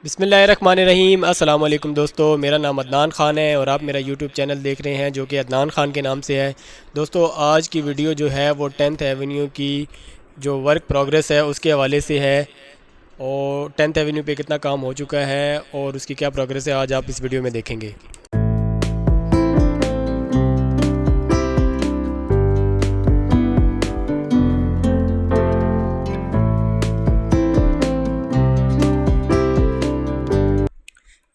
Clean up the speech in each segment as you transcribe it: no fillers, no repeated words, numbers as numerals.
बिस्मिल्लाहिर्रहमानिर्रहीम। अस्सलाम वालेकुम दोस्तों, मेरा नाम अदनान ख़ान है और आप मेरा यूट्यूब चैनल देख रहे हैं जो कि अदनान ख़ान के नाम से है। दोस्तों, आज की वीडियो जो है वो 10th एवेन्यू की जो वर्क प्रोग्रेस है उसके हवाले से है। और 10th एवेन्यू पे कितना काम हो चुका है और उसकी क्या प्रोग्रेस है, आज आप इस वीडियो में देखेंगे।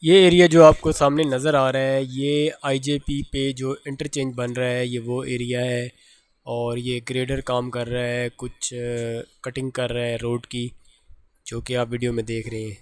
ये एरिया जो आपको सामने नज़र आ रहा है, ये आईजेपी पे जो इंटरचेंज बन रहा है, ये वो एरिया है। और ये ग्रेडर काम कर रहा है, कुछ कटिंग कर रहा है रोड की, जो कि आप वीडियो में देख रहे हैं।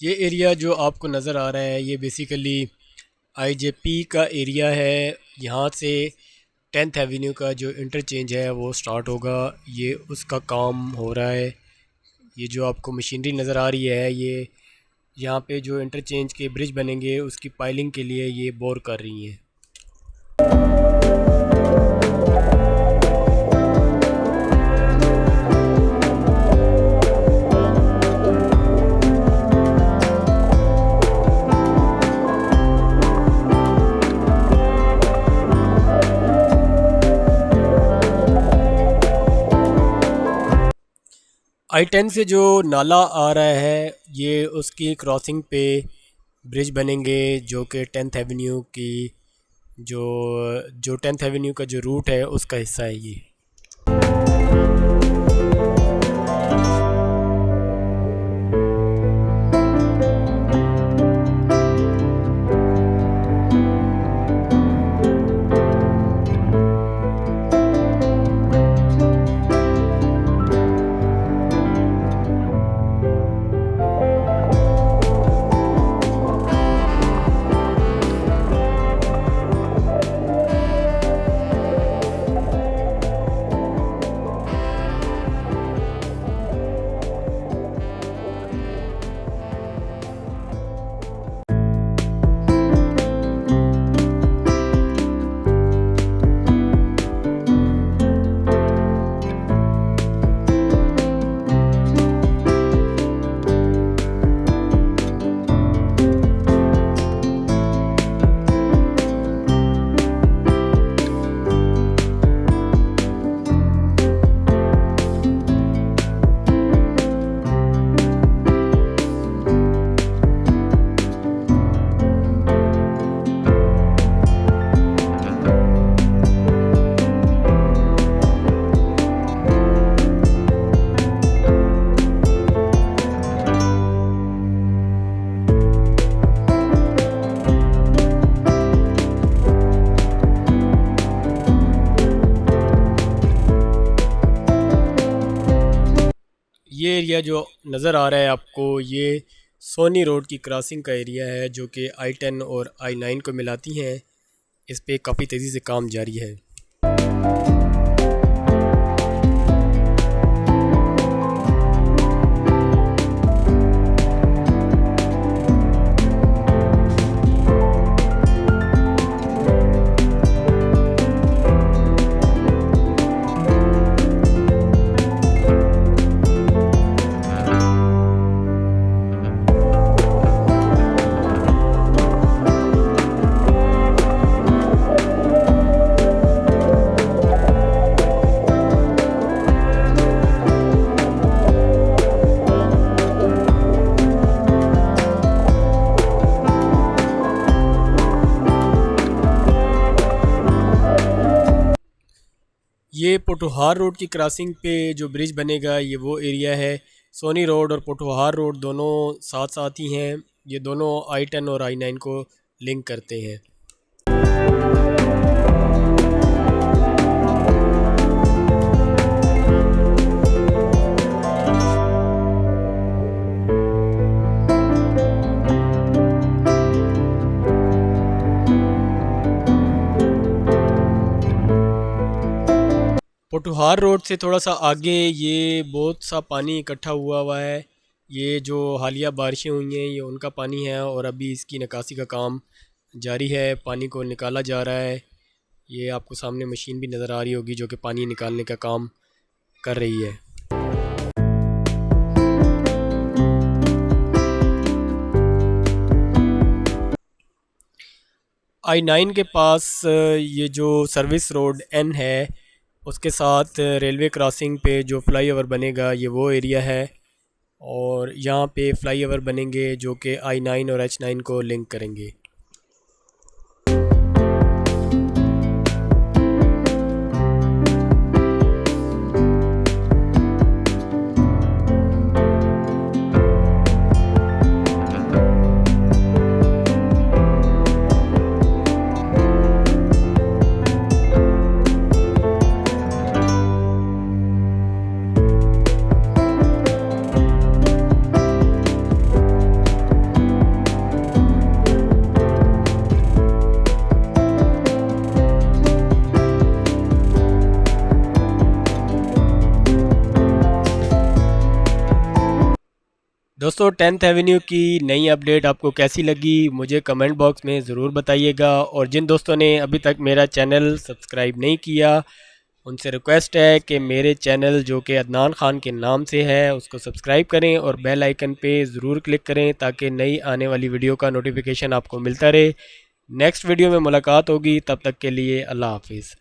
ये एरिया जो आपको नज़र आ रहा है, ये बेसिकली आईजेपी का एरिया है। यहाँ से 10th एवेन्यू का जो इंटरचेंज है वो स्टार्ट होगा, ये उसका काम हो रहा है। ये जो आपको मशीनरी नज़र आ रही है, ये यहाँ पे जो इंटरचेंज के ब्रिज बनेंगे उसकी पाइलिंग के लिए ये बोर कर रही हैं। I-10 से जो नाला आ रहा है, ये उसकी क्रॉसिंग पे ब्रिज बनेंगे, जो कि 10th एवेन्यू की जो जो 10th एवेन्यू का जो रूट है उसका हिस्सा है ये। ये एरिया जो नज़र आ रहा है आपको, ये सोनी रोड की क्रॉसिंग का एरिया है, जो कि I-10 और I-9 को मिलाती हैं। इस पे काफ़ी तेज़ी से काम जारी है। ये पोटोहार रोड की क्रॉसिंग पे जो ब्रिज बनेगा, ये वो एरिया है। सोनी रोड और पोठोहार रोड दोनों साथ साथ ही हैं। ये दोनों I-10 और I-9 को लिंक करते हैं। पोठोहार रोड से थोड़ा सा आगे ये बहुत सा पानी इकट्ठा हुआ है। ये जो हालिया बारिशें हुई हैं ये उनका पानी है और अभी इसकी निकासी का काम जारी है। पानी को निकाला जा रहा है। ये आपको सामने मशीन भी नज़र आ रही होगी जो कि पानी निकालने का काम कर रही है। I-9 के पास ये जो सर्विस रोड N है उसके साथ रेलवे क्रॉसिंग पे जो फ्लाईओवर बनेगा ये वो एरिया है और यहाँ पे फ्लाईओवर बनेंगे जो कि I-9 और H-9 को लिंक करेंगे। दोस्तों 10th एवेन्यू की नई अपडेट आपको कैसी लगी मुझे कमेंट बॉक्स में ज़रूर बताइएगा। और जिन दोस्तों ने अभी तक मेरा चैनल सब्सक्राइब नहीं किया उनसे रिक्वेस्ट है कि मेरे चैनल जो कि अदनान ख़ान के नाम से है उसको सब्सक्राइब करें और बेल आइकन पे ज़रूर क्लिक करें ताकि नई आने वाली वीडियो का नोटिफिकेशन आपको मिलता रहे। नेक्स्ट वीडियो में मुलाकात होगी, तब तक के लिए अल्लाह हाफिज़।